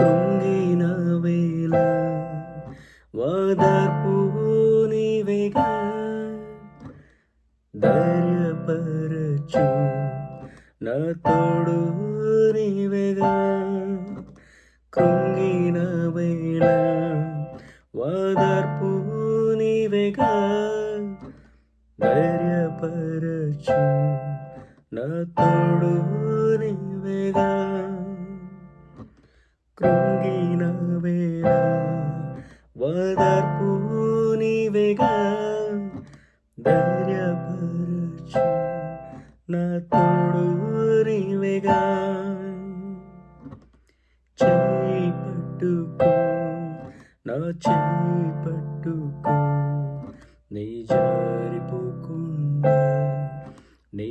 కృంగిన వేళ ఓదార్పు నీవేగా, ధైర్యపరచు నా తోడు నీవేగా. కృంగిన వేళ ఓదార్పు నీవేగా, ధైర్యపరచు నా తోడు నీవేగా. కృంగిన వేళ ఓదార్పు నీవేగా, ధైర్యపరచు నా తోడు నీవేగా. చేయి పట్టుకో, నా చేయి పట్టుకో, నీ జారిపోకుండా నీ